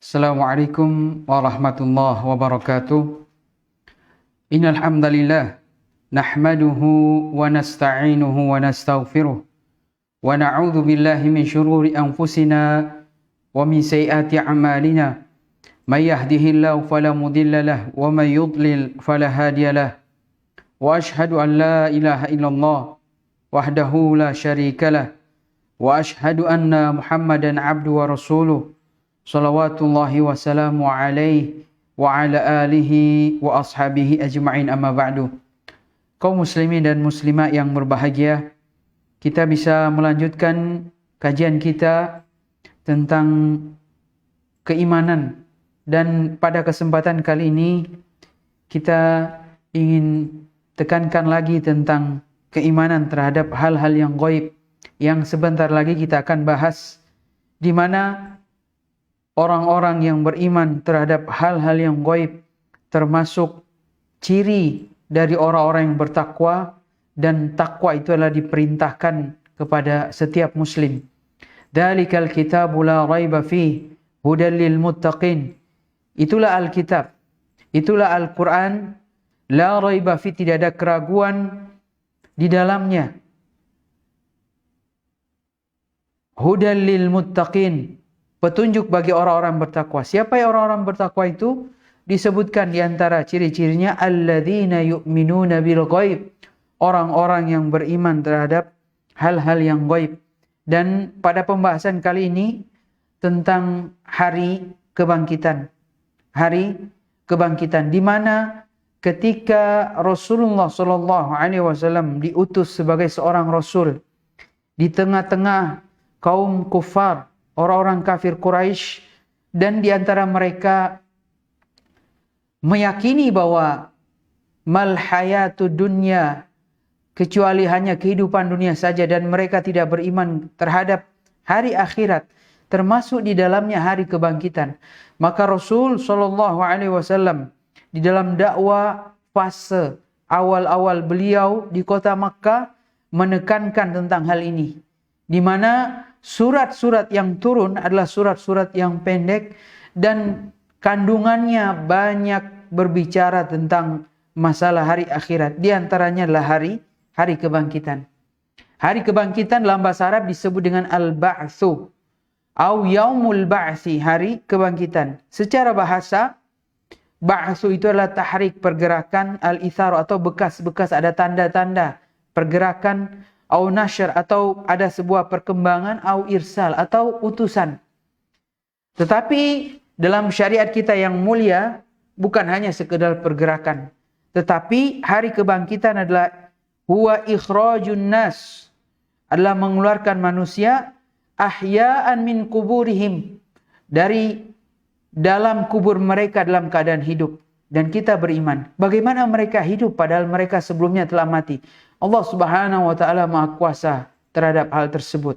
Assalamualaikum warahmatullahi wabarakatuh. Innal hamdalillah nahmaduhu wa nasta'inuhu wa nastaghfiruh wa na'udzu billahi min shururi anfusina wa min sayyiati a'malina. May yahdihillahu fala mudilla lahu wa may yudlil fala hadiya lahu. Wa ashhadu an la ilaha illallah wahdahu la syarika lahu wa ashhadu anna Muhammadan abduhu wa rasuluh. Salawatullahi wassalamu alaihi wa ala alihi wa ashabihi ajma'in, amma ba'du. Kaum muslimin dan muslimat yang berbahagia, kita bisa melanjutkan kajian kita tentang keimanan. Dan pada kesempatan kali ini kita ingin tekankan lagi tentang keimanan terhadap hal-hal yang gaib, yang sebentar lagi kita akan bahas, di mana orang-orang yang beriman terhadap hal-hal yang gaib termasuk ciri dari orang-orang yang bertakwa, dan takwa itu adalah diperintahkan kepada setiap muslim. Dzalikal kitabu la raiba fihi hudal lil muttaqin. Itulah Alkitab, itulah Al-Quran, la raiba fihi, tidak ada keraguan di dalamnya. Hudal lil muttaqin, petunjuk bagi orang-orang bertakwa. Siapa yang orang-orang bertakwa itu? Disebutkan di antara ciri-cirinya alladzina yu'minuna bil ghaib, orang-orang yang beriman terhadap hal-hal yang gaib. Dan pada pembahasan kali ini tentang hari kebangkitan. Hari kebangkitan, di mana ketika Rasulullah SAW diutus sebagai seorang rasul di tengah-tengah kaum kufar, orang-orang kafir Quraisy, dan di antara mereka meyakini bahwa mal hayatud dunya, kecuali hanya kehidupan dunia saja, dan mereka tidak beriman terhadap hari akhirat, termasuk di dalamnya hari kebangkitan. Maka Rasul SAW di dalam dakwah fase awal-awal beliau di kota Makkah menekankan tentang hal ini, di mana surat-surat yang turun adalah surat-surat yang pendek dan kandungannya banyak berbicara tentang masalah hari akhirat. Di antaranya adalah hari kebangkitan. Hari kebangkitan dalam bahasa Arab disebut dengan al-ba'tsu au yaumul ba'tsi, hari kebangkitan. Secara bahasa, ba'tsu itu adalah tahrik, pergerakan, al-itharu atau bekas-bekas, ada tanda-tanda pergerakan, au nashr atau ada sebuah perkembangan, au irsal atau utusan. Tetapi dalam syariat kita yang mulia bukan hanya sekedar pergerakan, tetapi hari kebangkitan adalah huwa ikhrajun nas, adalah mengeluarkan manusia ahya'an min kuburihim, dari dalam kubur mereka dalam keadaan hidup. Dan kita beriman, bagaimana mereka hidup padahal mereka sebelumnya telah mati? Allah Subhanahu wa taala Maha Kuasa terhadap hal tersebut.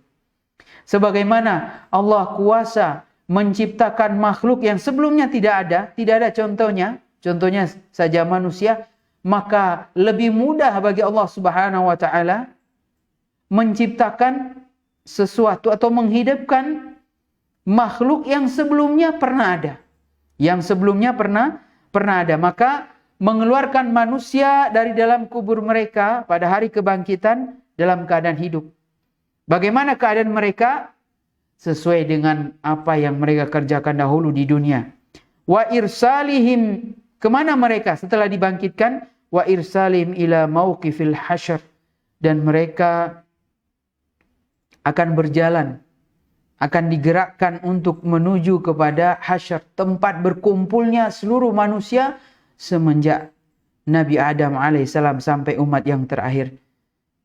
Sebagaimana Allah kuasa menciptakan makhluk yang sebelumnya tidak ada contohnya saja manusia, maka lebih mudah bagi Allah Subhanahu wa taala menciptakan sesuatu atau menghidupkan makhluk yang sebelumnya pernah ada. Yang sebelumnya pernah ada. Maka mengeluarkan manusia dari dalam kubur mereka pada hari kebangkitan dalam keadaan hidup. Bagaimana keadaan mereka? Sesuai dengan apa yang mereka kerjakan dahulu di dunia. Wa irsalihim, kemana mereka setelah dibangkitkan? Wa irsalihim ila mauqifil hasyr, dan mereka akan berjalan, akan digerakkan untuk menuju kepada hasyr, tempat berkumpulnya seluruh manusia semenjak Nabi Adam alaihissalam sampai umat yang terakhir.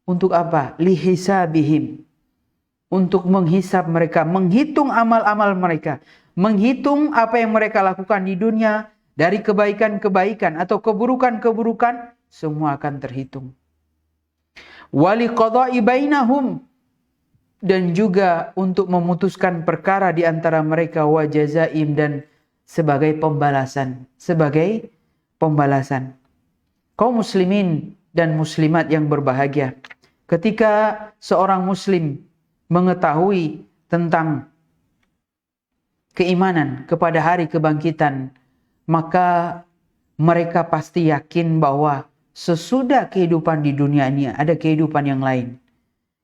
Untuk apa? Lihisabihim, untuk menghisab mereka, menghitung amal-amal mereka, menghitung apa yang mereka lakukan di dunia, dari kebaikan-kebaikan atau keburukan-keburukan, semua akan terhitung. Waliqada'i bainahum, dan juga untuk memutuskan perkara di antara mereka, wa jazaim, dan sebagai pembalasan, Kaum muslimin dan muslimat yang berbahagia, ketika seorang muslim mengetahui tentang keimanan kepada hari kebangkitan, maka mereka pasti yakin bahwa sesudah kehidupan di dunia ini ada kehidupan yang lain.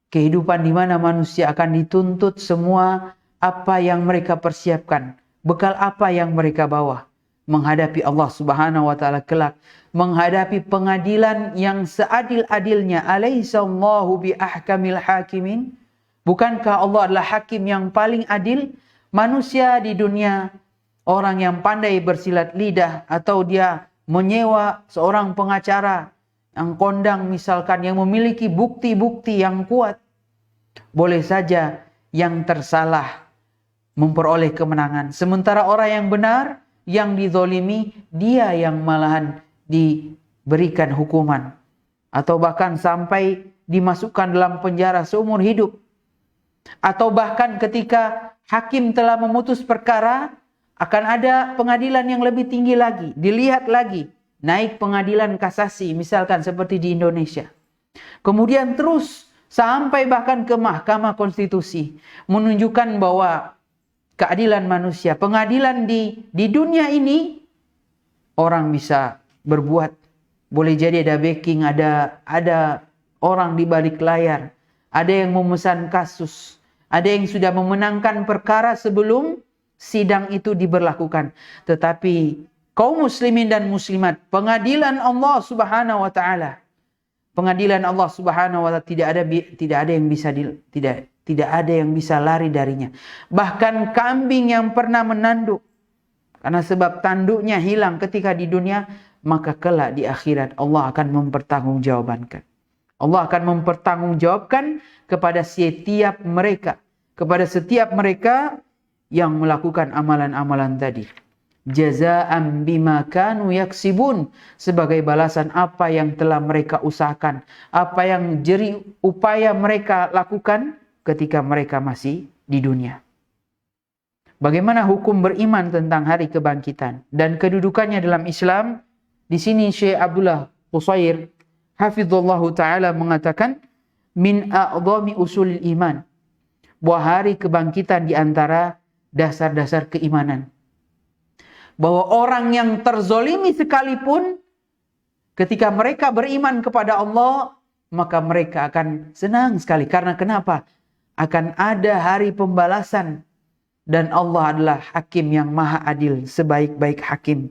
Kehidupan di mana manusia akan dituntut semua apa yang mereka persiapkan, bekal apa yang mereka bawa, menghadapi Allah Subhanahu wa taala kelak, menghadapi pengadilan yang seadil-adilnya. Alaihissallahu bi ahkamil hakimin? Bukankah Allah adalah hakim yang paling adil? Manusia di dunia, orang yang pandai bersilat lidah atau dia menyewa seorang pengacara yang kondang misalkan, yang memiliki bukti-bukti yang kuat, boleh saja yang tersalah memperoleh kemenangan. Sementara orang yang benar, yang dizolimi, dia yang malahan diberikan hukuman. Atau bahkan sampai dimasukkan dalam penjara seumur hidup. Atau bahkan ketika hakim telah memutus perkara, akan ada pengadilan yang lebih tinggi lagi. Dilihat lagi, naik pengadilan kasasi, misalkan seperti di Indonesia. Kemudian terus sampai bahkan ke Mahkamah Konstitusi, menunjukkan bahwa keadilan manusia, pengadilan di dunia ini, orang bisa berbuat. Boleh jadi ada backing, ada orang di balik layar, ada yang memesan kasus, ada yang sudah memenangkan perkara sebelum sidang itu diberlakukan. Tetapi kaum muslimin dan muslimat, pengadilan Allah Subhanahu wa taala, pengadilan Allah Subhanahu wa taala tidak ada yang bisa lari darinya. Bahkan kambing yang pernah menanduk, karena sebab tanduknya hilang ketika di dunia, maka kelak di akhirat Allah akan mempertanggungjawabkan. Allah akan mempertanggungjawabkan kepada setiap mereka yang melakukan amalan-amalan tadi. Jazaa'an bima kanu yaksibun, sebagai balasan apa yang telah mereka usahakan, apa yang jerih upaya mereka lakukan ketika mereka masih di dunia. Bagaimana hukum beriman tentang hari kebangkitan dan kedudukannya dalam Islam? Di sini Syekh Abdullah Qusair hafizallahu taala mengatakan, min a'dhami usulil iman, bahwa hari kebangkitan di antara dasar-dasar keimanan. Bahwa orang yang terzolimi sekalipun, ketika mereka beriman kepada Allah, maka mereka akan senang sekali. Karena kenapa? Akan ada hari pembalasan. Dan Allah adalah hakim yang maha adil, sebaik-baik hakim.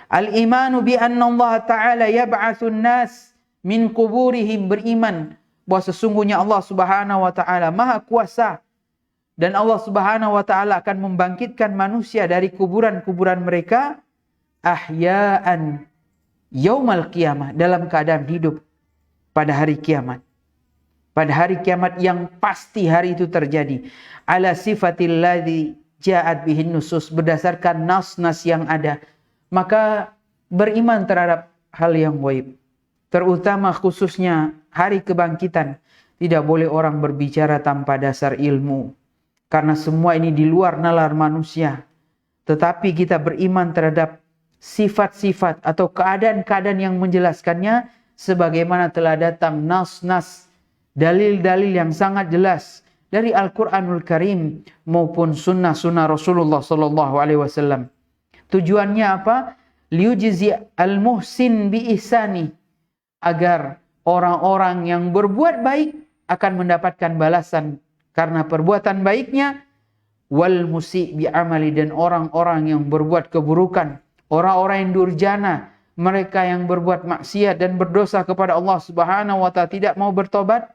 Al-imanu bi anna Allah ta'ala yab'atsun nas min kuburihim, beriman bahwa sesungguhnya Allah Subhanahu wa taala maha kuasa, dan Allah Subhanahu wa taala akan membangkitkan manusia dari kuburan-kuburan mereka, ahya'an yaumal qiyamah, dalam keadaan hidup pada hari kiamat. Pada hari kiamat yang pasti hari itu terjadi. Ala sifatil ladzi ja'at bihin nusus, berdasarkan nas-nas yang ada. Maka beriman terhadap hal yang gaib, terutama khususnya hari kebangkitan. Tidak boleh orang berbicara tanpa dasar ilmu, karena semua ini di luar nalar manusia. Tetapi kita beriman terhadap sifat-sifat atau keadaan-keadaan yang menjelaskannya, sebagaimana telah datang nas-nas, dalil-dalil yang sangat jelas dari Al-Quranul Karim maupun sunnah-sunnah Rasulullah SAW. Tujuannya apa? Liyujzi al-muhsin bi ihsani, agar orang-orang yang berbuat baik akan mendapatkan balasan karena perbuatan baiknya, wal musi bi amali, dan orang-orang yang berbuat keburukan, orang-orang yang durjana, mereka yang berbuat maksiat dan berdosa kepada Allah Subhanahu wa taala, tidak mau bertobat,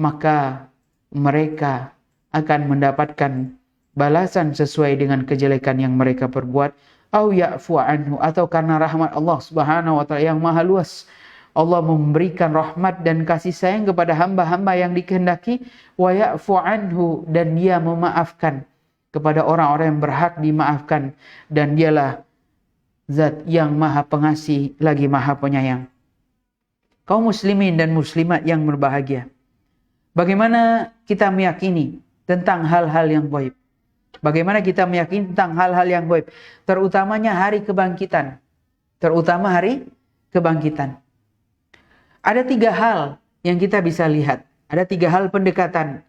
maka mereka akan mendapatkan balasan sesuai dengan kejelekan yang mereka perbuat. Au ya'fu anhu, atau karena rahmat Allah Subhanahu wa taala yang maha luas, Allah memberikan rahmat dan kasih sayang kepada hamba-hamba yang dikehendaki, wa ya'fu anhu, dan dia memaafkan kepada orang-orang yang berhak dimaafkan, dan dialah zat yang maha pengasih lagi maha penyayang. Kaum muslimin dan muslimat yang berbahagia, bagaimana kita meyakini tentang hal-hal yang gaib? Bagaimana kita meyakini tentang hal-hal yang gaib? Terutamanya hari kebangkitan. Terutama hari kebangkitan. Ada 3 hal yang kita bisa lihat. Ada 3 hal pendekatan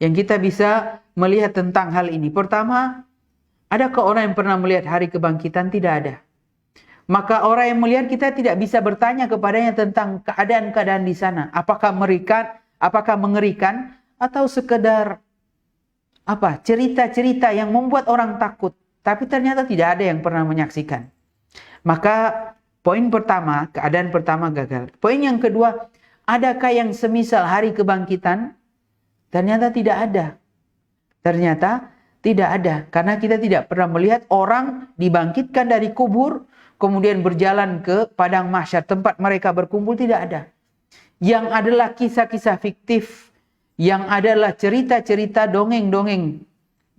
yang kita bisa melihat tentang hal ini. Pertama, adakah orang yang pernah melihat hari kebangkitan? Tidak ada. Maka orang yang melihat, kita tidak bisa bertanya kepadanya tentang keadaan-keadaan di sana. Apakah mengerikan atau sekedar cerita-cerita yang membuat orang takut. Tapi ternyata tidak ada yang pernah menyaksikan. Maka poin pertama, keadaan pertama gagal. Poin yang kedua, adakah yang semisal hari kebangkitan? Ternyata tidak ada. Ternyata tidak ada. Karena kita tidak pernah melihat orang dibangkitkan dari kubur, kemudian berjalan ke padang mahsyar, tempat mereka berkumpul, tidak ada. Yang adalah kisah-kisah fiktif, yang adalah cerita-cerita dongeng-dongeng.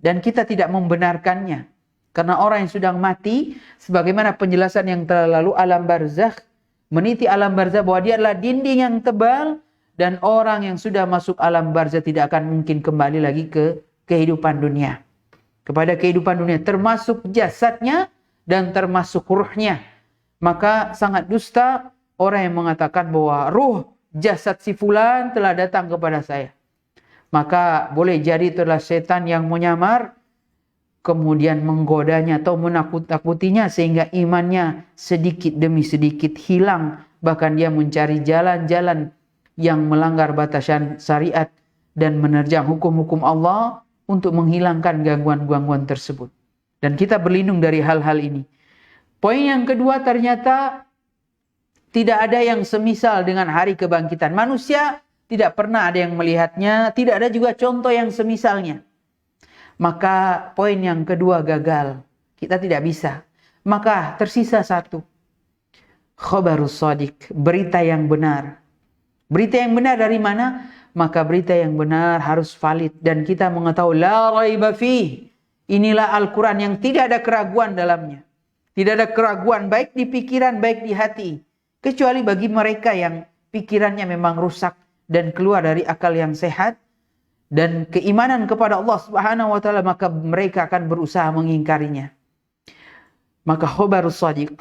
Dan kita tidak membenarkannya. Karena orang yang sudah mati, sebagaimana penjelasan yang telah lalu, alam barzakh, meniti alam barzakh bahwa dia adalah dinding yang tebal, dan orang yang sudah masuk alam barzakh tidak akan mungkin kembali lagi ke kehidupan dunia. Kepada kehidupan dunia, termasuk jasadnya dan termasuk ruhnya. Maka sangat dusta orang yang mengatakan bahwa ruh jasad si fulan telah datang kepada saya. Maka boleh jadi itulah setan yang menyamar, kemudian menggodanya atau menakut-nakutinya sehingga imannya sedikit demi sedikit hilang. Bahkan dia mencari jalan-jalan yang melanggar batasan syariat dan menerjang hukum-hukum Allah untuk menghilangkan gangguan-gangguan tersebut. Dan kita berlindung dari hal-hal ini. Poin yang kedua, ternyata tidak ada yang semisal dengan hari kebangkitan. Manusia tidak pernah ada yang melihatnya, tidak ada juga contoh yang semisalnya. Maka poin yang kedua gagal. Kita tidak bisa. Maka tersisa satu. Khabarus shadiq, berita yang benar. Berita yang benar dari mana? Maka berita yang benar harus valid. Dan kita mengetahui la raiba fih. Inilah Al-Quran yang tidak ada keraguan dalamnya. Tidak ada keraguan baik di pikiran, baik di hati. Kecuali bagi mereka yang pikirannya memang rusak dan keluar dari akal yang sehat. Dan keimanan kepada Allah Subhanahu wa ta'ala, maka mereka akan berusaha mengingkarinya. Maka khabarus shadiq,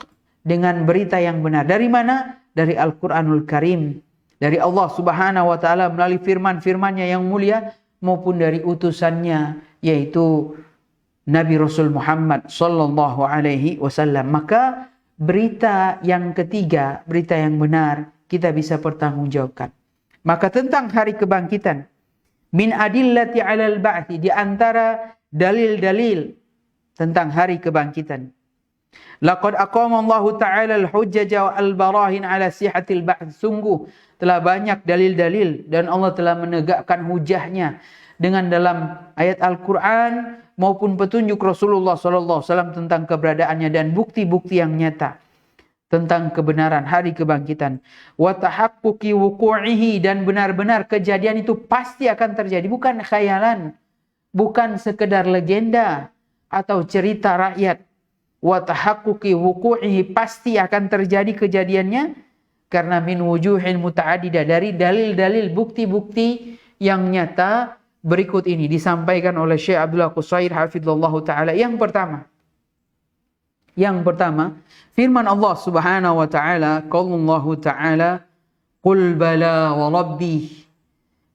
dengan berita yang benar. Dari mana? Dari Al-Quranul Karim. Dari Allah Subhanahu wa ta'ala melalui firman-firmannya yang mulia, maupun dari utusannya, yaitu Nabi Rasul Muhammad sallallahu alaihi wasallam. Maka berita yang ketiga, berita yang benar, kita bisa pertanggungjawabkan. Maka tentang hari kebangkitan, min adillati 'alal ba'thi, di antara dalil-dalil tentang hari kebangkitan. Laqad aqama Allah Ta'ala al-hujjaja wa al-barahin 'ala sihhatil ba'th. Sungguh telah banyak dalil-dalil dan Allah telah menegakkan hujahnya dengan dalam ayat Al-Quran maupun petunjuk Rasulullah SAW tentang keberadaannya dan bukti-bukti yang nyata tentang kebenaran hari kebangkitan. Wa tahaqquqi wuqu'ihi, dan benar-benar kejadian itu pasti akan terjadi, bukan khayalan, bukan sekedar legenda atau cerita rakyat. Wa tahaqquqi wuqu'ihi, pasti akan terjadi kejadiannya karena min wujuhin muta'addidah, dari dalil-dalil bukti-bukti yang nyata. Berikut ini disampaikan oleh Syekh Abdullah Qusair hafizallahu ta'ala. Yang pertama, firman Allah Subhanahu wa ta'ala, qaulullahu ta'ala, qul bala wa rabbi.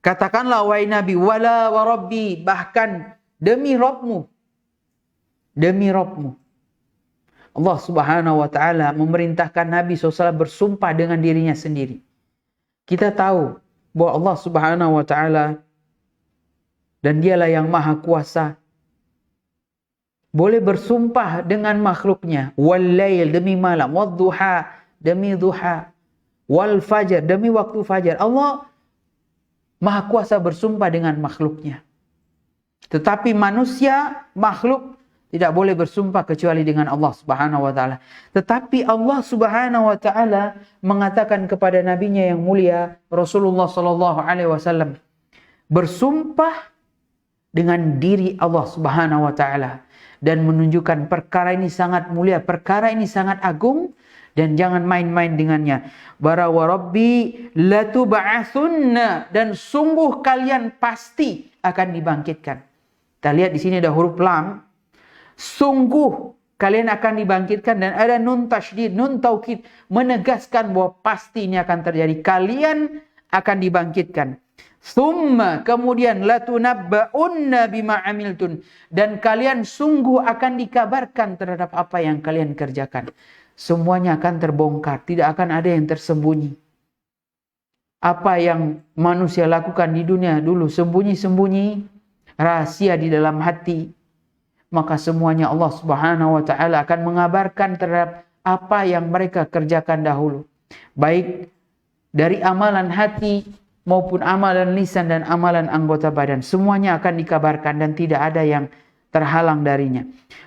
Katakanlah wahai Nabi, wala wa rabbi, bahkan demi Rabbmu. Demi Rabbmu. Allah Subhanahu wa ta'ala memerintahkan Nabi SAW bersumpah dengan dirinya sendiri. Kita tahu bahwa Allah Subhanahu wa ta'ala, dan dialah yang maha kuasa, boleh bersumpah dengan makhluknya. Wal lail, demi malam. Wad duha, demi duha. Wal fajar, demi waktu fajar. Allah maha kuasa bersumpah dengan makhluknya. Tetapi manusia, makhluk, tidak boleh bersumpah kecuali dengan Allah Subhanahu wa ta'ala. Tetapi Allah Subhanahu wa ta'ala mengatakan kepada nabinya yang mulia Rasulullah sallallahu alaihi wasallam, bersumpah dengan diri Allah Subhanahu wa ta'ala, dan menunjukkan perkara ini sangat mulia, perkara ini sangat agung, dan jangan main-main dengannya. Bara wa rabbi latub'atsunna, dan sungguh kalian pasti akan dibangkitkan. Kita lihat di sini ada huruf lam. Sungguh kalian akan dibangkitkan, dan ada nun tasydid, nun taukid, menegaskan bahwa pasti ini akan terjadi. Kalian akan dibangkitkan. Thumma, kemudian latunabba'unna bima amiltun, dan kalian sungguh akan dikabarkan terhadap apa yang kalian kerjakan. Semuanya akan terbongkar, tidak akan ada yang tersembunyi. Apa yang manusia lakukan di dunia dulu sembunyi-sembunyi, rahasia di dalam hati, maka semuanya Allah Subhanahu wa taala akan mengabarkan terhadap apa yang mereka kerjakan dahulu, baik dari amalan hati maupun amalan lisan dan amalan anggota badan. Semuanya akan dikabarkan dan tidak ada yang terhalang darinya.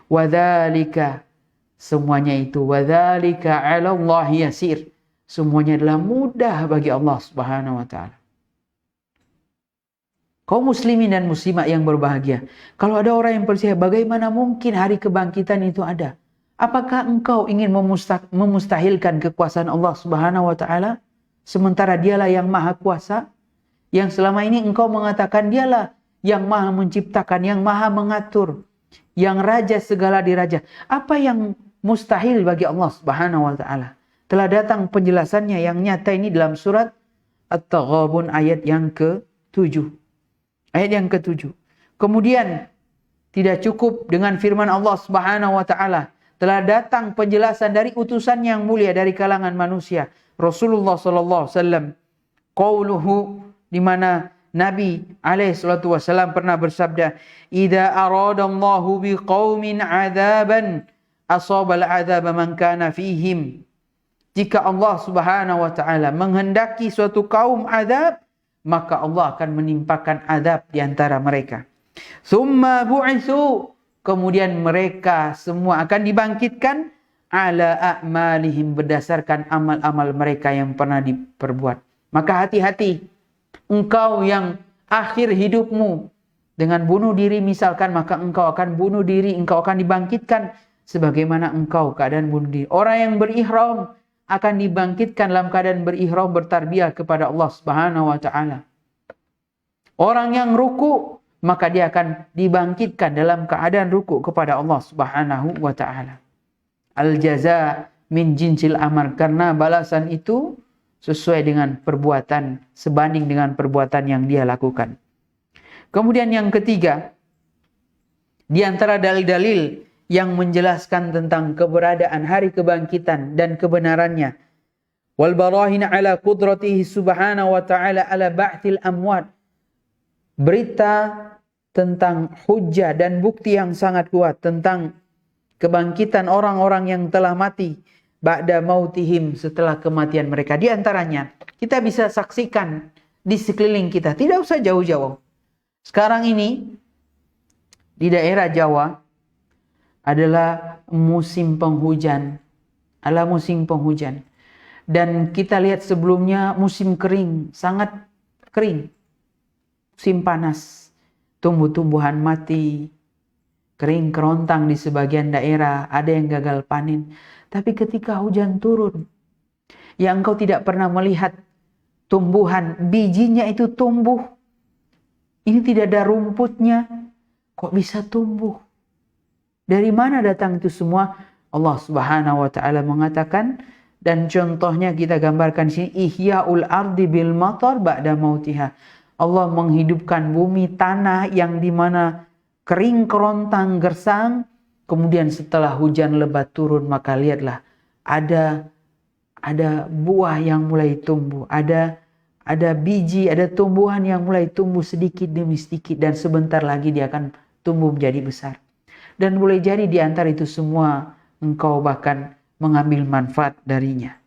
Wadzalika, semuanya itu, wadzalika 'ala Allah yasir, semuanya adalah mudah bagi Allah Subhanahu wa taala. Kaum muslimin dan muslimat yang berbahagia, kalau ada orang yang percaya, bagaimana mungkin hari kebangkitan itu ada? Apakah engkau ingin memustahilkan kekuasaan Allah Subhanahu wa taala? Sementara dialah yang maha kuasa, yang selama ini engkau mengatakan dialah yang maha menciptakan, yang maha mengatur, yang raja segala diraja. Apa yang mustahil bagi Allah Subhanahu wa taala? Telah datang penjelasannya yang nyata ini dalam surat At-Taghabun ayat yang ke-7. Ayat yang ke-7. Kemudian tidak cukup dengan firman Allah Subhanahu wa taala, telah datang penjelasan dari utusan yang mulia dari kalangan manusia, Rasulullah sallallahu alaihi wasallam. Qauluhu, di mana Nabi alaihi salatu wasallam pernah bersabda, "Idza aradallahu biqaumin 'adzaban asabal 'adzaba man kana fihim." Jika Allah Subhanahu wa taala menghendaki suatu kaum azab, maka Allah akan menimpakan azab di antara mereka. Tsumma bu'itsu, kemudian mereka semua akan dibangkitkan ala a'malihim, berdasarkan amal-amal mereka yang pernah diperbuat. Maka hati-hati, engkau yang akhir hidupmu dengan bunuh diri misalkan, maka engkau akan bunuh diri, engkau akan dibangkitkan sebagaimana engkau keadaan bunuh diri. Orang yang berihram akan dibangkitkan dalam keadaan berihram, bertarbiyah kepada Allah Subhanahu wa taala. Orang yang ruku, maka dia akan dibangkitkan dalam keadaan ruku kepada Allah Subhanahu wa taala. Al-jaza min jinsil amal, karena balasan itu sesuai dengan perbuatan, sebanding dengan perbuatan yang dia lakukan. Kemudian yang ketiga, di antara dalil-dalil yang menjelaskan tentang keberadaan hari kebangkitan dan kebenarannya, wal barahin ala qudratihi subhanahu wa ta'ala ala ba'thil amwat, berita tentang hujjah dan bukti yang sangat kuat tentang kebangkitan orang-orang yang telah mati ba'da mautihim, setelah kematian mereka. Di antaranya kita bisa saksikan di sekeliling kita, tidak usah jauh-jauh. Sekarang ini di daerah Jawa adalah musim penghujan. Dan kita lihat sebelumnya musim kering, sangat kering. Musim panas, tumbuh-tumbuhan mati, kering kerontang di sebagian daerah, ada yang gagal panen. Tapi ketika hujan turun, yang engkau tidak pernah melihat tumbuhan, bijinya itu tumbuh. Ini tidak ada rumputnya, kok bisa tumbuh? Dari mana datang itu semua? Allah Subhanahu wa taala mengatakan, dan contohnya kita gambarkan di sini, ihya'ul ardi bil matar ba'da mautiha. Allah menghidupkan bumi, tanah yang dimana kering kerontang gersang, kemudian setelah hujan lebat turun, maka lihatlah ada buah yang mulai tumbuh, ada biji, ada tumbuhan yang mulai tumbuh sedikit demi sedikit, dan sebentar lagi dia akan tumbuh menjadi besar. Dan boleh jadi di antara itu semua engkau bahkan mengambil manfaat darinya.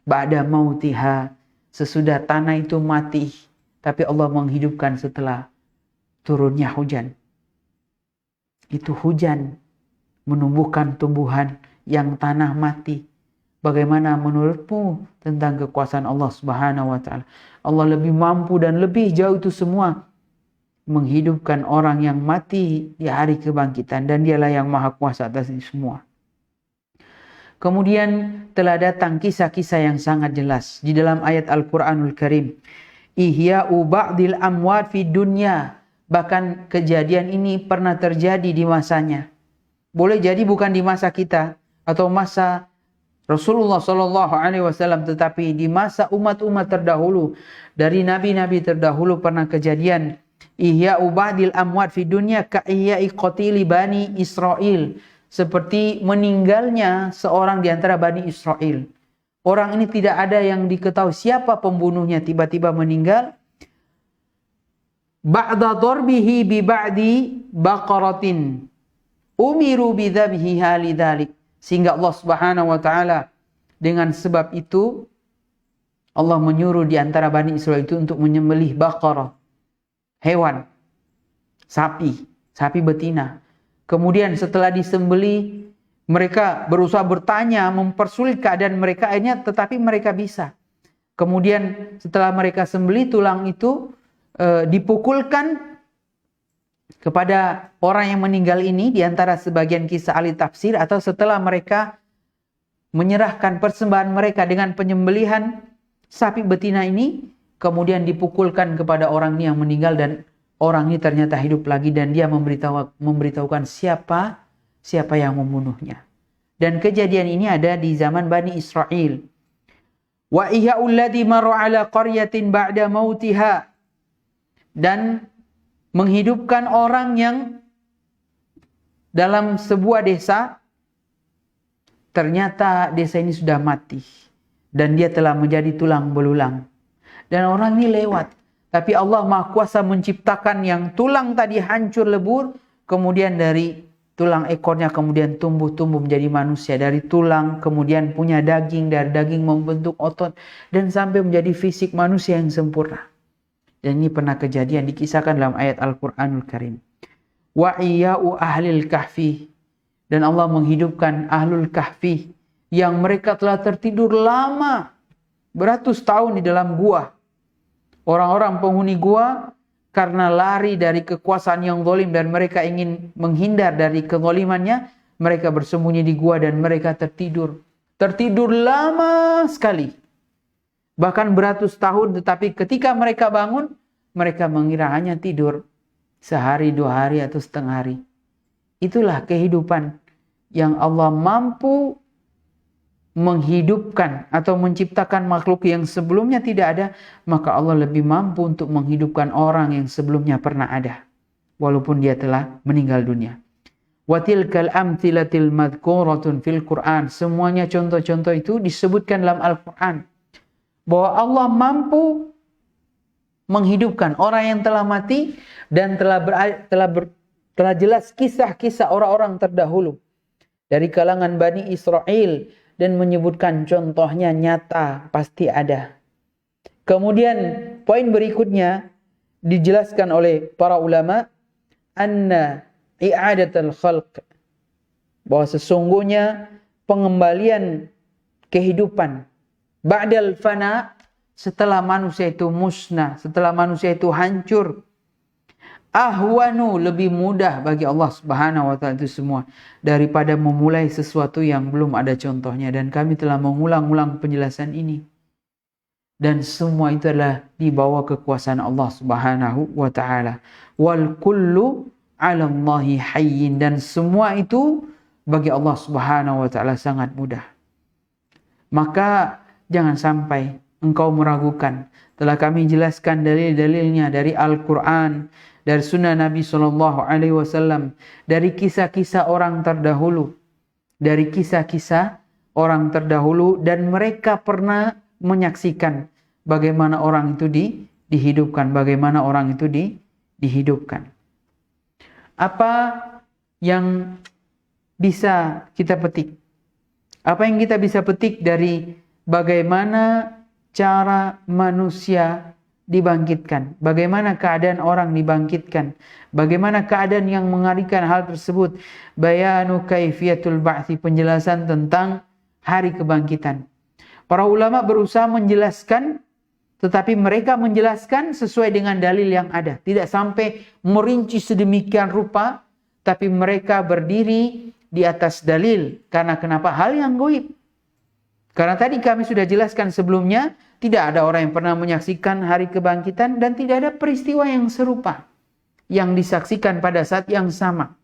Ba'da mautiha, sesudah tanah itu mati, tapi Allah menghidupkan setelah turunnya hujan. Itu hujan menumbuhkan tumbuhan yang tanah mati. Bagaimana menurutmu tentang kekuasaan Allah Subhanahu wa taala? Allah lebih mampu dan lebih jauh itu semua menghidupkan orang yang mati di hari kebangkitan, dan dialah yang maha kuasa atas ini semua. Kemudian telah datang kisah-kisah yang sangat jelas di dalam ayat Al-Quranul Karim. Ihya'u ba'dil amwat fi dunya. Bahkan kejadian ini pernah terjadi di masanya. Boleh jadi bukan di masa kita atau masa Rasulullah Shallallahu Alaihi Wasallam, tetapi di masa umat-umat terdahulu dari nabi-nabi terdahulu pernah kejadian ihya'u ba'dil amwat fi dunya ka ihya'i qatili bani Israel, seperti meninggalnya seorang di antara Bani Israel. Orang ini tidak ada yang diketahui siapa pembunuhnya, tiba-tiba meninggal. Ba'da darbihi bi ba'di baqaratin umiru bidzabhiha lidzalik. Sehingga Allah Subhanahu wa taala dengan sebab itu Allah menyuruh di antara Bani Israel itu untuk menyembelih baqarah, hewan, sapi betina. Kemudian setelah disembelih, mereka berusaha bertanya, mempersulit keadaan mereka, akhirnya tetapi mereka bisa. Kemudian setelah mereka sembelih, tulang itu dipukulkan kepada orang yang meninggal ini, di antara sebagian kisah ahli tafsir, atau setelah mereka menyerahkan persembahan mereka dengan penyembelihan sapi betina ini, kemudian dipukulkan kepada orang ini yang meninggal, dan orang ini ternyata hidup lagi, dan dia memberitahukan siapa yang membunuhnya. Dan kejadian ini ada di zaman Bani Israel. Wa ihya'ul ladzi maru ala qaryatin ba'da mautiha, dan menghidupkan orang yang dalam sebuah desa, ternyata desa ini sudah mati dan dia telah menjadi tulang belulang, dan orang ini lewat, tapi Allah Maha Kuasa menciptakan yang tulang tadi hancur lebur, kemudian dari tulang ekornya kemudian tumbuh menjadi manusia, dari tulang kemudian punya daging, dari daging membentuk otot, dan sampai menjadi fisik manusia yang sempurna. Dan ini pernah kejadian, dikisahkan dalam ayat Al-Quranul Karim. Wa iya'u ahlil kahfi, dan Allah menghidupkan ahlul kahfi yang mereka telah tertidur lama, beratus tahun di dalam gua. Orang-orang penghuni gua karena lari dari kekuasaan yang zalim dan mereka ingin menghindar dari kezalimannya, mereka bersembunyi di gua dan mereka tertidur lama sekali, bahkan beratus tahun. Tetapi ketika mereka bangun, mereka mengira hanya tidur sehari, 2 hari, atau setengah hari. Itulah kehidupan yang Allah mampu menghidupkan atau menciptakan makhluk yang sebelumnya tidak ada, maka Allah lebih mampu untuk menghidupkan orang yang sebelumnya pernah ada, walaupun dia telah meninggal dunia. Wa tilkal amtsilatil madhkuratun fil Qur'an. Semuanya contoh-contoh itu disebutkan dalam Al-Qur'an, bahwa Allah mampu menghidupkan orang yang telah mati, dan telah jelas kisah-kisah orang-orang terdahulu dari kalangan Bani Israel, dan menyebutkan contohnya nyata, pasti ada. Kemudian poin berikutnya dijelaskan oleh para ulama, anna i'adatul khalq, bahwa sesungguhnya pengembalian kehidupan ba'dal fana, setelah manusia itu musnah, setelah manusia itu hancur, ahwanu, lebih mudah bagi Allah Subhanahu wa taala itu semua daripada memulai sesuatu yang belum ada contohnya. Dan kami telah mengulang-ulang penjelasan ini, dan semua itu adalah di bawah kekuasaan Allah Subhanahu wa taala. Wal kullu 'ala Allahi hayyin, dan semua itu bagi Allah Subhanahu wa taala sangat mudah. Maka jangan sampai engkau meragukan. Telah kami jelaskan dalil-dalilnya dari Al-Quran, dari sunnah Nabi SAW, dari kisah-kisah orang terdahulu. Dan mereka pernah menyaksikan bagaimana orang itu dihidupkan. Apa yang bisa kita petik? Apa yang kita bisa petik dari bagaimana cara manusia dibangkitkan, bagaimana keadaan orang dibangkitkan, bagaimana keadaan yang mengerikan hal tersebut? Bayanu kaifiyatul ba'thi, penjelasan tentang hari kebangkitan. Para ulama berusaha menjelaskan, tetapi mereka menjelaskan sesuai dengan dalil yang ada, tidak sampai merinci sedemikian rupa, tapi mereka berdiri di atas dalil. Karena kenapa? Hal yang gaib. Karena tadi kami sudah jelaskan sebelumnya, tidak ada orang yang pernah menyaksikan hari kebangkitan, dan tidak ada peristiwa yang serupa yang disaksikan pada saat yang sama.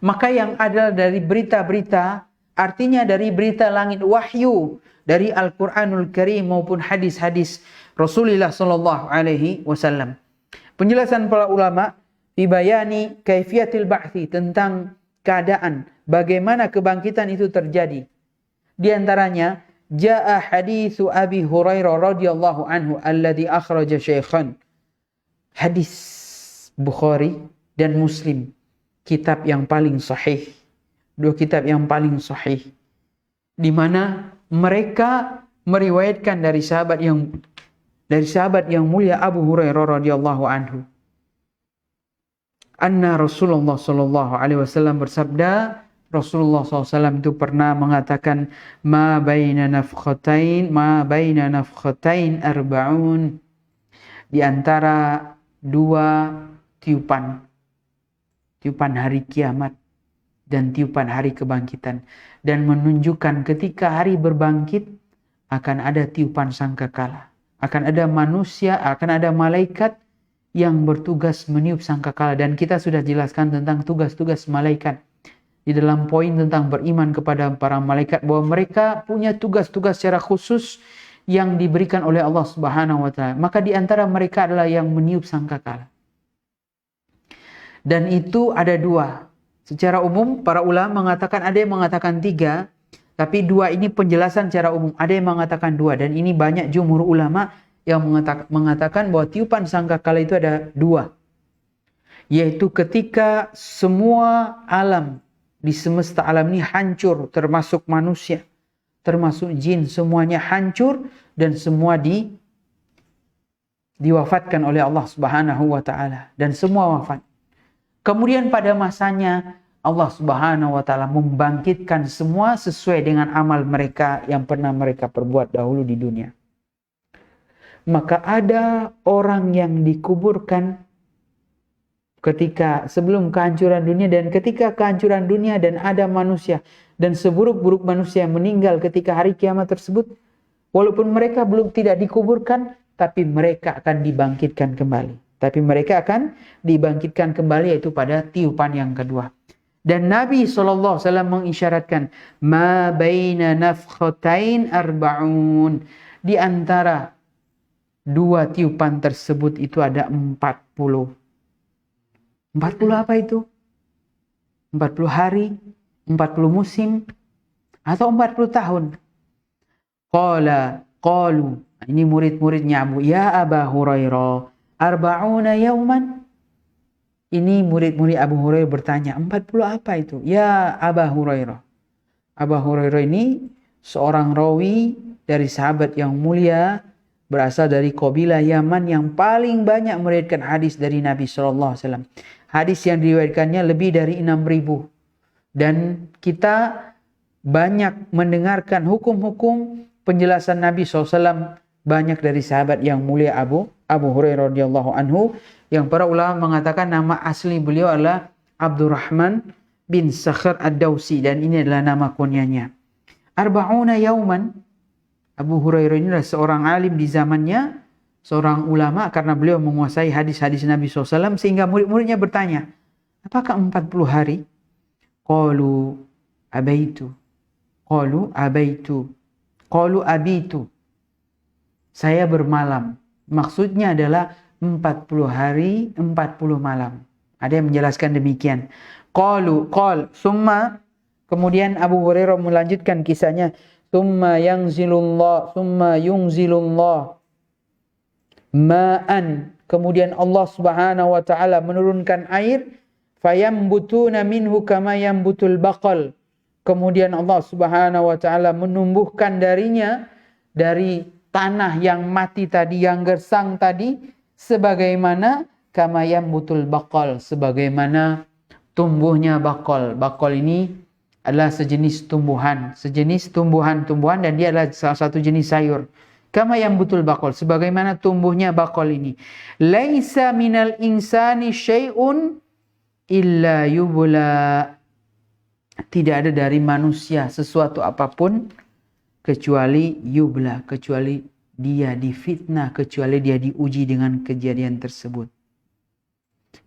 Maka yang ada dari berita-berita Artinya dari berita langit wahyu dari Al-Qur'anul Karim maupun hadis-hadis Rasulullah sallallahu alaihi wasallam. Penjelasan para ulama fi bayani kaifiyatil ba'thi, tentang keadaan bagaimana kebangkitan itu terjadi. Di antaranya jaa haditsu Abi Hurairah radhiyallahu anhu alladhi akhraja syaikhan. Hadis Bukhari dan Muslim, kitab yang paling sahih. Dua kitab yang paling sahih, di mana mereka meriwayatkan dari sahabat yang mulia Abu Hurairah radhiyallahu anhu. Anna Rasulullah sallallahu alaihi wasallam bersabda, Rasulullah SAW itu pernah mengatakan, ma baina nafkhatain arba'un, di antara dua tiupan hari kiamat dan tiupan hari kebangkitan, dan menunjukkan ketika hari berbangkit akan ada tiupan sangkakala, akan ada manusia, akan ada malaikat yang bertugas meniup sangkakala. Dan kita sudah jelaskan tentang tugas-tugas malaikat di dalam poin tentang beriman kepada para malaikat, bahwa mereka punya tugas-tugas secara khusus yang diberikan oleh Allah Subhanahu wa taala. Maka di antara mereka adalah yang meniup sangkakala. Dan itu ada dua. Secara umum para ulama mengatakan, ada yang mengatakan 3, tapi 2 ini penjelasan secara umum. Ada yang mengatakan 2, dan ini banyak jumhur ulama yang mengatakan bahwa tiupan sangkakala itu ada 2. Yaitu ketika semua alam di semesta alam ini hancur, termasuk manusia, termasuk jin, semuanya hancur dan semua diwafatkan oleh Allah Subhanahu wa taala, dan semua wafat. Kemudian pada masanya Allah Subhanahu wa taala membangkitkan semua sesuai dengan amal mereka yang pernah mereka perbuat dahulu di dunia. Maka ada orang yang dikuburkan ketika sebelum kehancuran dunia dan ketika kehancuran dunia, dan ada manusia, dan seburuk-buruk manusia yang meninggal ketika hari kiamat tersebut, walaupun mereka belum tidak dikuburkan, tapi mereka akan dibangkitkan kembali. Yaitu pada tiupan yang kedua. Dan Nabi SAW mengisyaratkan, ma baina nafkhatain arba'un, di antara dua tiupan tersebut itu ada 40. 40 apa itu? 40 hari, 40 musim, atau 40 tahun? Qalu, ini murid-muridnya ya Aba Hurairah, arba'una yauman. Ini murid-murid Abu Hurairah bertanya, 40 apa itu? Ya Aba Hurairah. Abu Hurairah ini seorang rawi dari sahabat yang mulia, berasal dari kabilah Yaman yang paling banyak meriwayatkan hadis dari Nabi SAW. Hadis yang diriwayatkannya lebih dari 6.000. Dan kita banyak mendengarkan hukum-hukum penjelasan Nabi SAW banyak dari sahabat yang mulia Abu Hurairah radhiyallahu anhu, yang para ulama mengatakan nama asli beliau adalah Abdurrahman bin Sakhr ad-Dawsi, dan ini adalah nama kunyanya. Arba'una yauman. Abu Hurairah ini adalah seorang alim di zamannya, seorang ulama, karena beliau menguasai hadis-hadis Nabi SAW, sehingga murid-muridnya bertanya, apakah 40 hari? Qalu abitu. Saya bermalam. Maksudnya adalah 40 hari, 40 malam. Ada yang menjelaskan demikian. Summa, kemudian Abu Hurairah melanjutkan kisahnya, Summa yunzilullah ma'an. Kemudian Allah Subhanahu wa taala menurunkan air, fayambutuna minhu kama yambutul baqal. Kemudian Allah Subhanahu wa taala menumbuhkan darinya, dari tanah yang mati tadi, yang gersang tadi, sebagaimana kama yambutul baqal, sebagaimana tumbuhnya bakal. Bakal ini adalah sejenis tumbuhan, dan dia adalah salah satu jenis sayur. Kama yambutul baqal, sebagaimana tumbuhnya bakal ini. Laisa minal insani syai'un illa yubla. Tidak ada dari manusia sesuatu apapun kecuali yubla, kecuali dia difitnah, kecuali dia diuji dengan kejadian tersebut.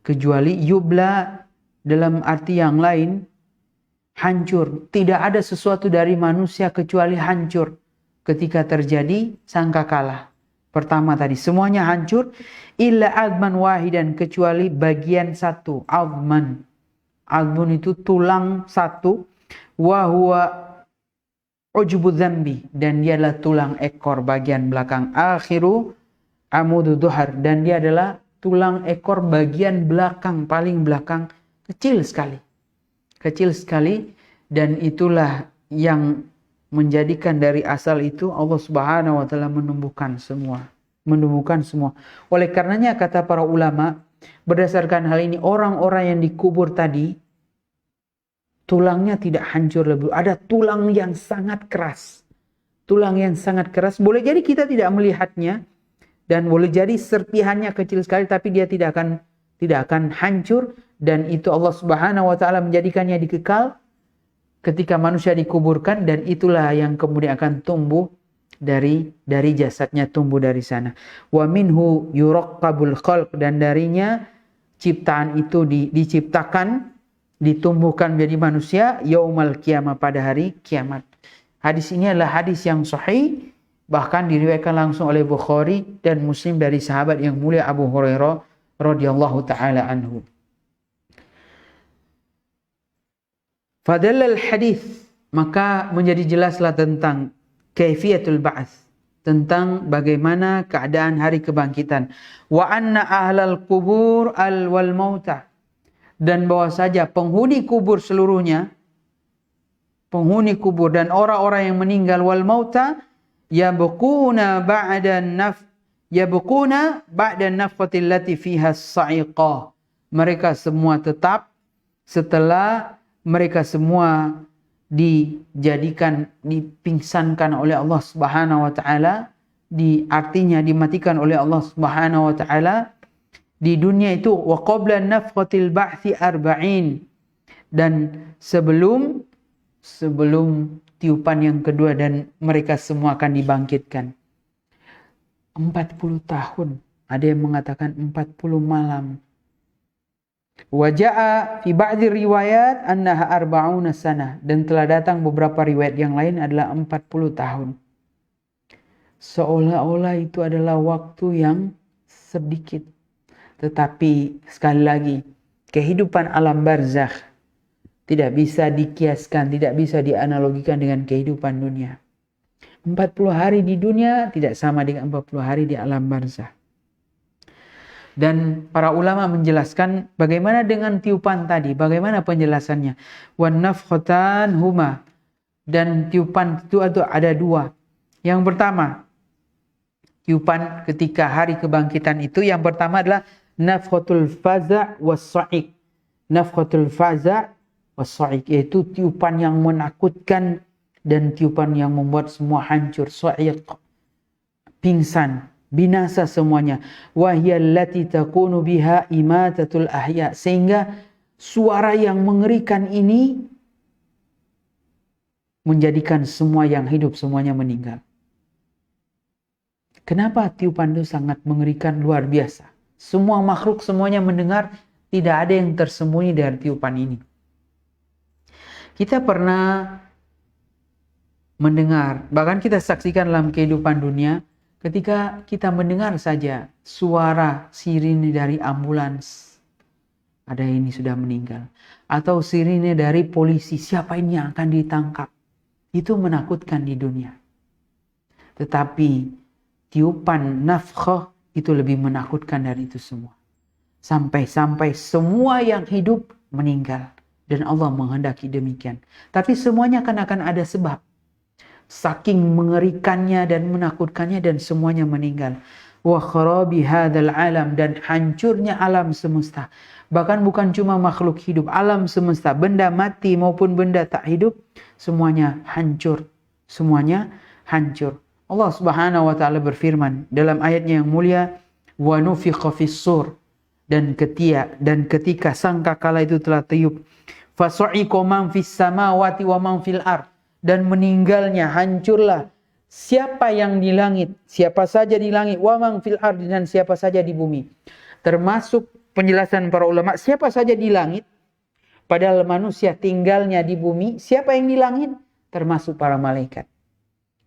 Kecuali yubla dalam arti yang lain, hancur. Tidak ada sesuatu dari manusia kecuali hancur ketika terjadi sangkakala. Pertama tadi, semuanya hancur. Illa adman wahidan, kecuali bagian satu. Adman. Admun itu tulang satu. Wahuwa ujubu dzambi, dan dia adalah tulang ekor bagian belakang. Akhiru amudu duhar, dan dia adalah tulang ekor bagian belakang, paling belakang, kecil sekali. Kecil sekali, dan itulah yang menjadikan dari asal itu Allah Subhanahu wa taala menumbuhkan semua. Oleh karenanya kata para ulama, berdasarkan hal ini orang-orang yang dikubur tadi tulangnya tidak hancur lebur. Ada tulang yang sangat keras. Tulang yang sangat keras. Boleh jadi kita tidak melihatnya. Dan boleh jadi serpihannya kecil sekali. Tapi dia tidak akan hancur. Dan itu Allah Subhanahu wa ta'ala menjadikannya dikekal ketika manusia dikuburkan. Dan itulah yang kemudian akan tumbuh dari jasadnya, tumbuh dari sana. Wa minhu yuraqqabul khalq, dan darinya ciptaan itu diciptakan, ditumbuhkan menjadi manusia yaumal qiyamah, pada hari kiamat. Hadis ini adalah hadis yang sahih, bahkan diriwayatkan langsung oleh Bukhari dan Muslim dari sahabat yang mulia Abu Hurairah radhiyallahu taala anhu. Fadallal hadis, maka menjadi jelaslah tentang kaifiyatul ba'ts, tentang bagaimana keadaan hari kebangkitan. Wa anna ahlal qubur wal mauta, dan bahwa saja penghuni kubur seluruhnya, penghuni kubur dan orang-orang yang meninggal, wal mauta yabquna ba'da nafqati allati fiha as-sa'iqah, mereka semua tetap setelah mereka semua dijadikan, dipingsankan oleh Allah Subhanahu wa taala, artinya dimatikan oleh Allah Subhanahu wa taala di dunia itu. Wa qabla nafqatil ba'thi arba'in, dan sebelum tiupan yang kedua dan mereka semua akan dibangkitkan. 40 tahun, ada yang mengatakan 40 malam. Wa ja'a fi ba'dhi riwayat annaha arba'una sanah, dan telah datang beberapa riwayat yang lain adalah 40 tahun. Seolah-olah itu adalah waktu yang sedikit. Tetapi sekali lagi, kehidupan alam barzakh tidak bisa dikiaskan, tidak bisa dianalogikan dengan kehidupan dunia. 40 hari di dunia tidak sama dengan 40 hari di alam barzakh. Dan para ulama menjelaskan bagaimana dengan tiupan tadi, bagaimana penjelasannya. Wan nafkhatan huma, dan tiupan itu ada dua. Yang pertama, tiupan ketika hari kebangkitan itu, yang pertama adalah nafkhatul faza' was-sa'iq. Nafkhatul faza' was-sa'iq, yaitu tiupan yang menakutkan dan tiupan yang membuat semua hancur. Sa'iq, pingsan, binasa semuanya. Wa hiya allati takunu biha imatatul ahya, sehingga suara yang mengerikan ini menjadikan semua yang hidup semuanya meninggal. Kenapa tiupan itu sangat mengerikan, luar biasa? Semua makhluk semuanya mendengar, tidak ada yang tersembunyi dari tiupan ini. Kita pernah mendengar, bahkan kita saksikan dalam kehidupan dunia, ketika kita mendengar saja suara sirine dari ambulans, ada ini sudah meninggal. Atau sirine dari polisi, siapa ini yang akan ditangkap. Itu menakutkan di dunia. Tetapi tiupan nafkhah itu lebih menakutkan dari itu semua. Sampai-sampai semua yang hidup meninggal. Dan Allah menghendaki demikian. Tapi semuanya akan ada sebab. Saking mengerikannya dan menakutkannya, dan semuanya meninggal. Wa kharabi hadzal alam, dan hancurnya alam semesta. Bahkan bukan cuma makhluk hidup, alam semesta, benda mati maupun benda tak hidup, semuanya hancur. Semuanya hancur. Allah Subhanahu wa taala berfirman dalam ayatnya yang mulia, wa nufikha fis-sur, dan ketika sangkakala itu telah tiup, fasu'iqa man fis samawati wa man fil ard, dan meninggalnya, hancurlah siapa yang di langit, siapa saja di langit, wa man fil ard, dan siapa saja di bumi. Termasuk penjelasan para ulama, siapa saja di langit Padahal manusia tinggalnya di bumi. Siapa yang di langit? Termasuk para malaikat.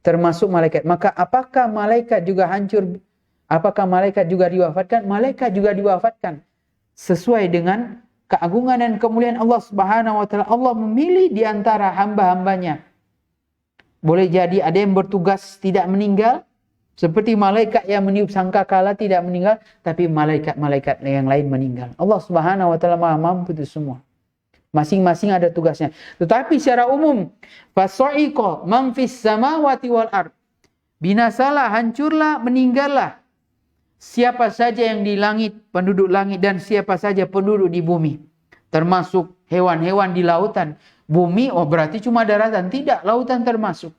Termasuk malaikat. Maka apakah malaikat juga hancur? Apakah malaikat juga diwafatkan? Malaikat juga diwafatkan. Sesuai dengan keagungan dan kemuliaan Allah Subhanahu wa taala. Allah memilih di antara hamba-hambanya. Boleh jadi ada yang bertugas tidak meninggal, seperti malaikat yang meniup sangkakala tidak meninggal, tapi malaikat-malaikat yang lain meninggal. Allah Subhanahu wa taala Maha mampu itu semua. Masing-masing ada tugasnya. Tetapi secara umum, fasa'iqa man fis samawati wal ard. Binasalah, hancurlah, meninggallah siapa saja yang di langit, penduduk langit, dan siapa saja penduduk di bumi. Termasuk hewan-hewan di lautan. Bumi, oh berarti cuma daratan. Tidak, lautan termasuk.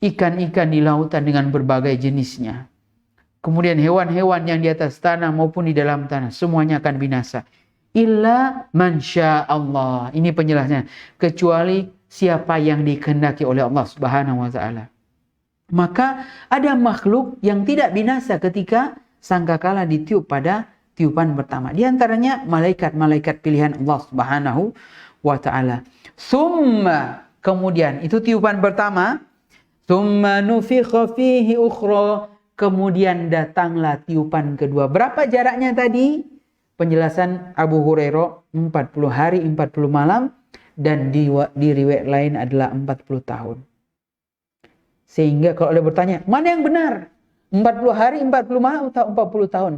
Ikan-ikan di lautan dengan berbagai jenisnya. Kemudian hewan-hewan yang di atas tanah maupun di dalam tanah. Semuanya akan binasa. Illa man syaa Allah. Ini penjelasannya. Kecuali siapa yang dikehendaki oleh Allah Subhanahu wa taala. Maka ada makhluk yang tidak binasa ketika sangkakala ditiup pada tiupan pertama. Di antaranya malaikat-malaikat pilihan Allah Subhanahu wa taala. Summa, kemudian itu tiupan pertama. Summa nufikha fihi ukhra. Kemudian datanglah tiupan kedua. Berapa jaraknya tadi? Penjelasan Abu Hurairah 40 hari 40 malam dan di riwayat lain adalah 40 tahun. Sehingga kalau ada bertanya, mana yang benar? 40 hari 40 malam atau 40 tahun?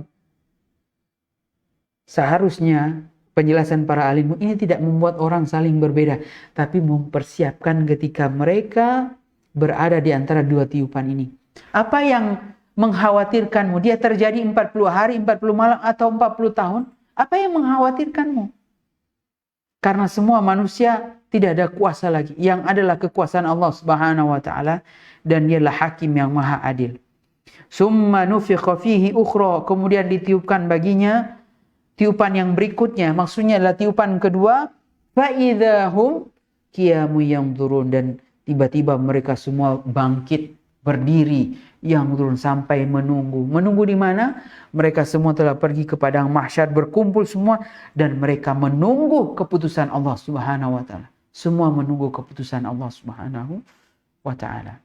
Seharusnya penjelasan para alim ini tidak membuat orang saling berbeda, tapi mempersiapkan ketika mereka berada di antara dua tiupan ini. Apa yang mengkhawatirkanmu? Dia terjadi 40 hari, 40 malam atau 40 tahun? Apa yang mengkhawatirkanmu? Karena semua manusia tidak ada kuasa lagi. Yang adalah kekuasaan Allah Subhanahu wa taala dan Dialah hakim yang maha adil. Summa nufikha fihi ukhra, kemudian ditiupkan baginya tiupan yang berikutnya. Maksudnya adalah tiupan kedua, fa idzahum qiyamun yanzurun, dan tiba-tiba mereka semua bangkit, berdiri, yang turun sampai menunggu. Menunggu di mana? Mereka semua telah pergi ke padang mahsyar, berkumpul semua, dan mereka menunggu keputusan Allah Subhanahu wa taala. Semua menunggu keputusan Allah Subhanahu wa taala.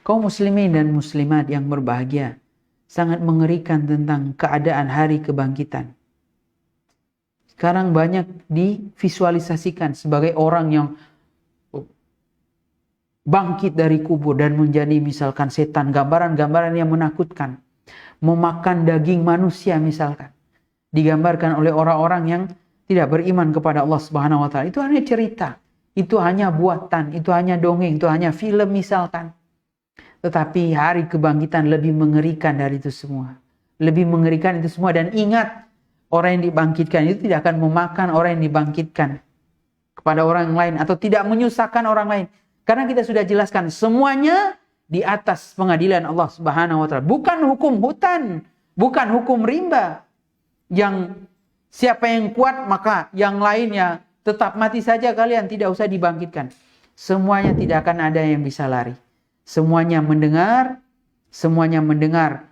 Kaum muslimin dan muslimat yang berbahagia, sangat mengerikan tentang keadaan hari kebangkitan. Sekarang banyak divisualisasikan sebagai orang yang bangkit dari kubur dan menjadi misalkan setan, gambaran-gambaran yang menakutkan, memakan daging manusia misalkan, digambarkan oleh orang-orang yang tidak beriman kepada Allah Subhanahu wa taala. Itu hanya cerita, itu hanya buatan, itu hanya dongeng, itu hanya film misalkan. Tetapi hari kebangkitan lebih mengerikan dari itu semua. Lebih mengerikan itu semua, dan ingat, orang yang dibangkitkan itu tidak akan memakan orang yang dibangkitkan kepada orang lain atau tidak menyusahkan orang lain. Karena kita sudah jelaskan semuanya di atas pengadilan Allah Subhanahu wa taala. Bukan hukum hutan, bukan hukum rimba. Yang siapa yang kuat maka yang lainnya tetap mati saja, kalian tidak usah dibangkitkan. Semuanya tidak akan ada yang bisa lari. Semuanya mendengar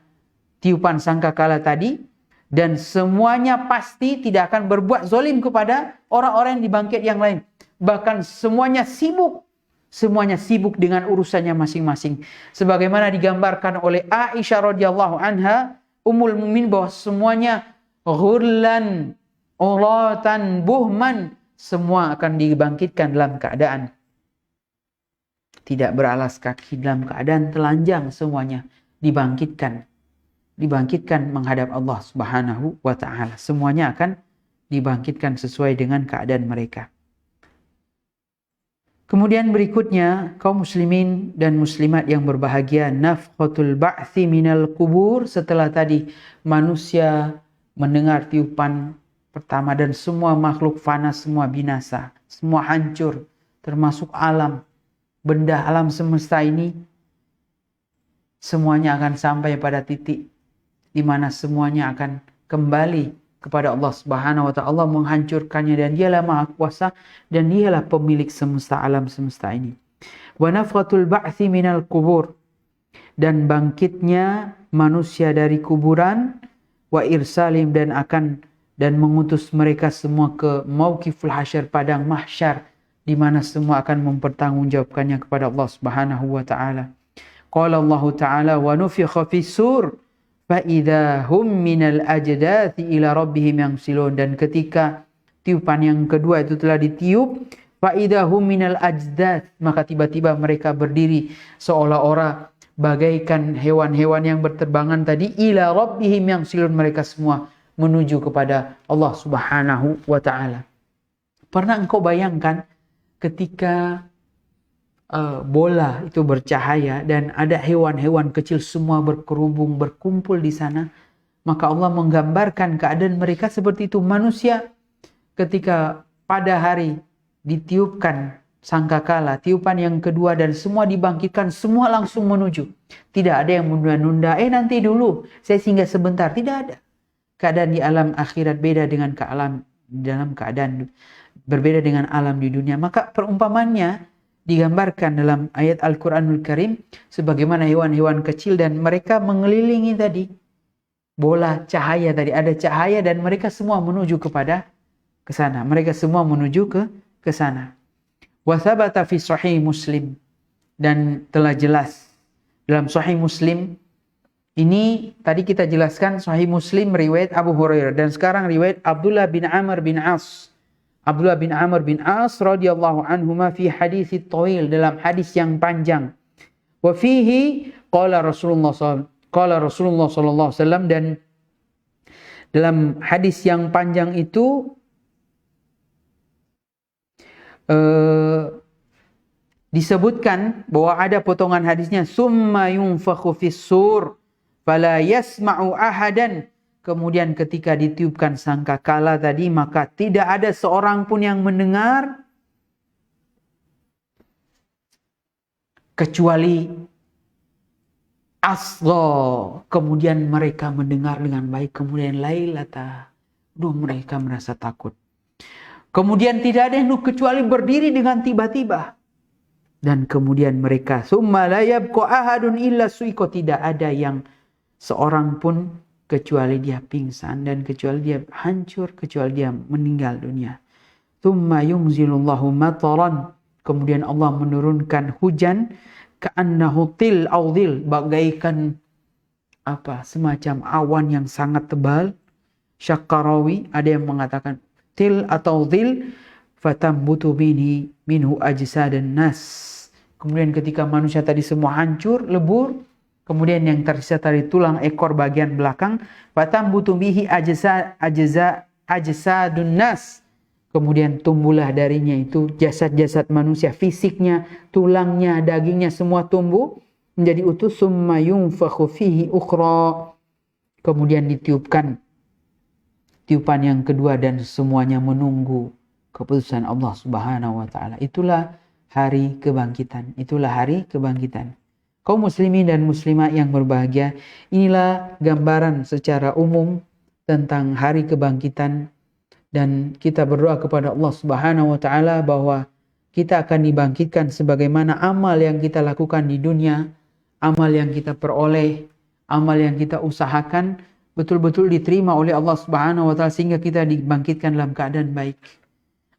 tiupan sangkakala tadi, dan semuanya pasti tidak akan berbuat zalim kepada orang-orang yang dibangkit yang lain. Bahkan semuanya sibuk dengan urusannya masing-masing. Sebagaimana digambarkan oleh Aisyah radhiyallahu anha, Ummul Mukminin, bahwa semuanya ghurlan, uratan, buhman, semua akan dibangkitkan dalam keadaan tidak beralas kaki, dalam keadaan telanjang, semuanya dibangkitkan menghadap Allah Subhanahu wa taala. Semuanya akan dibangkitkan sesuai dengan keadaan mereka. Kemudian berikutnya, kaum muslimin dan muslimat yang berbahagia, nafkhatul ba'thi minal kubur. Setelah tadi manusia mendengar tiupan pertama dan semua makhluk fana, semua binasa, semua hancur, termasuk alam, benda alam semesta ini, semuanya akan sampai pada titik di mana semuanya akan kembali kepada Allah Subhanahu wa taala. Allah menghancurkannya, dan Dialah Maha Kuasa, dan Dialah pemilik semesta alam semesta ini. Wa nafkhatul ba'thi minal kubur, dan bangkitnya manusia dari kuburan, wa irsalim, dan akan dan mengutus mereka semua ke mauqiful hasyr, padang mahsyar, di mana semua akan mempertanggungjawabkannya kepada Allah Subhanahu wa taala. Qala Allah taala wa nufikha fis sur fa idza hum minal ajdathi ila rabbihim yansilun, dan ketika tiupan yang kedua itu telah ditiup, fa idza hum minal ajdath, maka tiba-tiba mereka berdiri seolah-olah bagaikan hewan-hewan yang berterbangan tadi, ila rabbihim yansilun, mereka semua menuju kepada Allah Subhanahu wa taala. Pernah engkau bayangkan ketika bola itu bercahaya dan ada hewan-hewan kecil semua berkerubung, berkumpul di sana, maka Allah menggambarkan keadaan mereka seperti itu. Manusia ketika pada hari ditiupkan sangkakala, tiupan yang kedua, dan semua dibangkitkan, semua langsung menuju. Tidak ada yang menunda-nunda, nanti dulu, saya singgah sebentar. Tidak ada. Keadaan di alam akhirat beda dengan berbeda dengan alam di dunia. Maka perumpamannya digambarkan dalam ayat Al-Quranul Karim sebagaimana hewan-hewan kecil, dan mereka mengelilingi tadi bola cahaya tadi. Ada cahaya dan mereka semua menuju ke sana. Mereka semua menuju ke sana. Wa thabata fi sahih Muslim, dan telah jelas dalam sahih Muslim. Ini tadi kita jelaskan sahih Muslim riwayat Abu Hurairah, dan sekarang riwayat Abdullah bin Amr bin As. Abdullah bin Amr bin As radhiyallahu anhuma fi hadits tawil, dalam hadis yang panjang. Wa fihi qala Rasulullah sallallahu alaihi wasallam, dan dalam hadis yang panjang itu disebutkan bahwa ada potongan hadisnya, summa yunfakhu fis sur fala yasma'u ahadan. Kemudian ketika ditiupkan sangkakala tadi, maka tidak ada seorang pun yang mendengar kecuali asgha. Kemudian mereka mendengar dengan baik. Kemudian lailata, mereka merasa takut. Kemudian tidak ada yang kecuali berdiri dengan tiba-tiba. Dan kemudian mereka summa la yabqa ahadun illa suiqa, tidak ada yang seorang pun kecuali dia pingsan, dan kecuali dia hancur, kecuali dia meninggal dunia. Tsumma yunzilullahu mataran, kemudian Allah menurunkan hujan, ka'annahu til aw dhil, bagaikan semacam awan yang sangat tebal. Syaqqarawi, ada yang mengatakan til atau dhil, fatambutu minhu ajsadan nas. Kemudian ketika manusia tadi semua hancur, lebur, kemudian yang tersisa dari tulang ekor bagian belakang, fatambutu bihi ajsadun nas. Kemudian tumbuhlah darinya itu jasad-jasad manusia, fisiknya, tulangnya, dagingnya semua tumbuh menjadi utuh. Summa yunfakhu fihi ukhra, kemudian ditiupkan tiupan yang kedua, dan semuanya menunggu keputusan Allah Subhanahu wa taala. Itulah hari kebangkitan. Kaum muslimin dan muslimat yang berbahagia, inilah gambaran secara umum tentang hari kebangkitan, dan kita berdoa kepada Allah Subhanahu wa taala bahwa kita akan dibangkitkan sebagaimana amal yang kita lakukan di dunia, amal yang kita peroleh, amal yang kita usahakan betul-betul diterima oleh Allah Subhanahu wa taala, sehingga kita dibangkitkan dalam keadaan baik.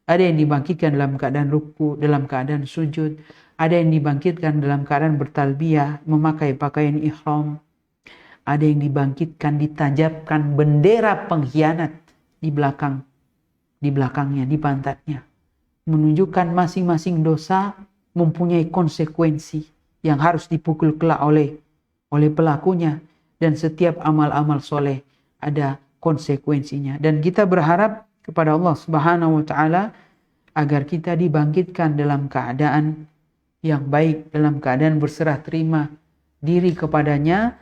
Ada yang dibangkitkan dalam keadaan ruku, dalam keadaan sujud. Ada yang dibangkitkan dalam keadaan bertalbiyah, memakai pakaian ihram. Ada yang dibangkitkan ditajamkan bendera pengkhianat di belakangnya, di pantatnya. Menunjukkan masing-masing dosa mempunyai konsekuensi yang harus dipukul kelak oleh pelakunya. Dan setiap amal-amal soleh ada konsekuensinya. Dan kita berharap kepada Allah Subhanahu wa taala agar kita dibangkitkan dalam keadaan yang baik, dalam keadaan berserah terima diri kepadanya,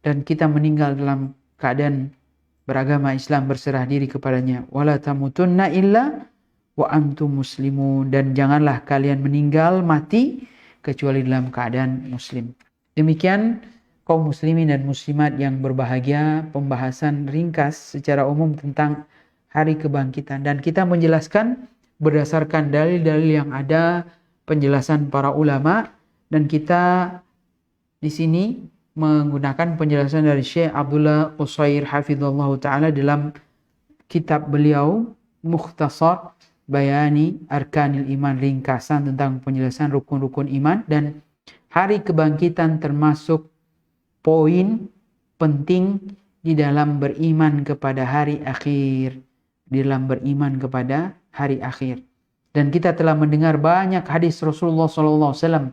dan kita meninggal dalam keadaan beragama Islam, berserah diri kepadanya. Wala tamutunna illa wa antum muslimun, dan janganlah kalian meninggal mati kecuali dalam keadaan muslim. Demikian kaum muslimin dan muslimat yang berbahagia, pembahasan ringkas secara umum tentang hari kebangkitan, dan kita menjelaskan berdasarkan dalil-dalil yang ada, penjelasan para ulama, dan kita di sini menggunakan penjelasan dari Syekh Abdullah Qusair hafizallahu taala dalam kitab beliau Mukhtasar Bayani Arkanil Iman, ringkasan tentang penjelasan rukun-rukun iman, dan hari kebangkitan termasuk poin penting di dalam beriman kepada hari akhir, di dalam beriman kepada hari akhir. Dan kita telah mendengar banyak hadis Rasulullah SAW,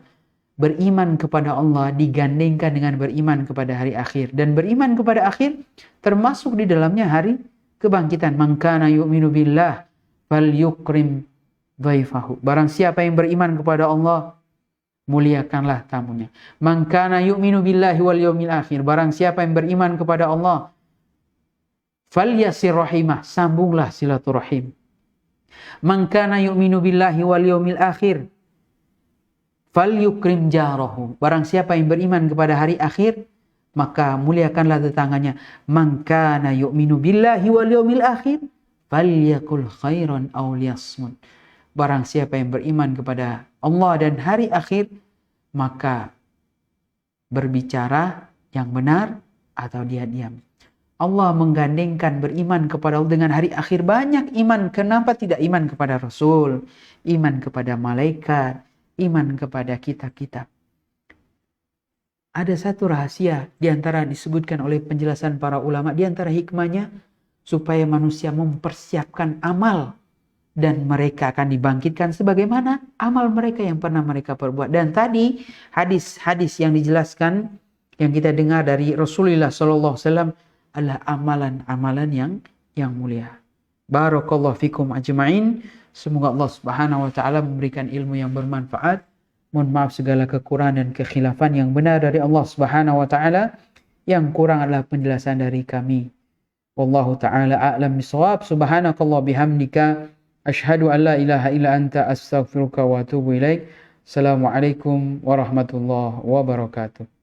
beriman kepada Allah digandengkan dengan beriman kepada hari akhir. Dan beriman kepada akhir termasuk di dalamnya hari kebangkitan. Man kana yu'minu billah falyukrim dhaifahu. Barang siapa yang beriman kepada Allah, muliakanlah tamunya. Man kana yu'minu billahi wal yawmil akhir. Barang siapa yang beriman kepada Allah, falyasir rahimah, sambunglah silaturahim. Man kana yu'minu billahi wal yawmil akhir, falyukrim jarahu. Barang siapa yang beriman kepada hari akhir, maka muliakanlah tetangganya. Man kana yu'minu billahi wal yawmil akhir, falyakul khairan aw liyasmut. Barang siapa yang beriman kepada Allah dan hari akhir, maka berbicara yang benar atau dia diam. Allah menggandengkan beriman kepada Allah dengan hari akhir. Banyak iman. Kenapa tidak iman kepada Rasul, iman kepada malaikat, iman kepada kitab-kitab? Ada satu rahasia di antara disebutkan oleh penjelasan para ulama, di antara hikmahnya supaya manusia mempersiapkan amal, dan mereka akan dibangkitkan sebagaimana amal mereka yang pernah mereka perbuat. Dan tadi hadis-hadis yang dijelaskan, yang kita dengar dari Rasulullah SAW, adalah amalan-amalan yang mulia. Barakallahu fikum ajma'in. Semoga Allah Subhanahu wa taala memberikan ilmu yang bermanfaat. Mohon maaf segala kekurangan dan kekhilafan. Yang benar dari Allah Subhanahu wa taala, yang kurang adalah penjelasan dari kami. Wallahu taala a'lam bishawab. Subhanakallah bihamdika asyhadu an la ilaha illa anta astaghfiruka wa atubu ilaik. Assalamualaikum warahmatullahi wabarakatuh.